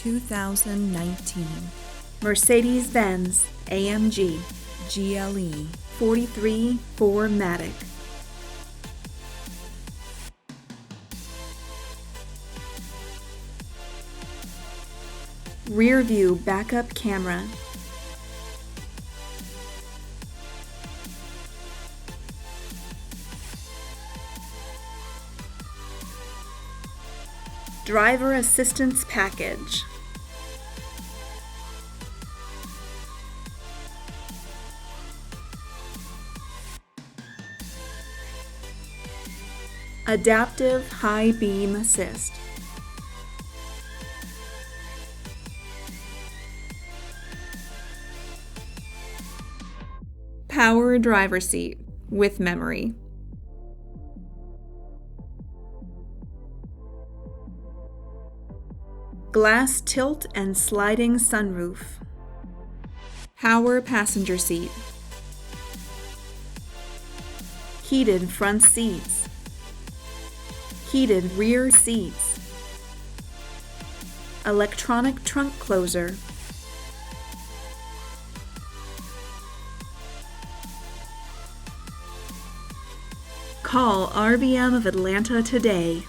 2019 Mercedes-Benz AMG GLE 43 4MATIC. Rear view backup camera. Driver assistance package. Adaptive high beam assist. Power driver seat with memory. Glass tilt and sliding sunroof. Power passenger seat. Heated front seats. Heated rear seats. Electronic trunk closer. Call RBM of Atlanta today.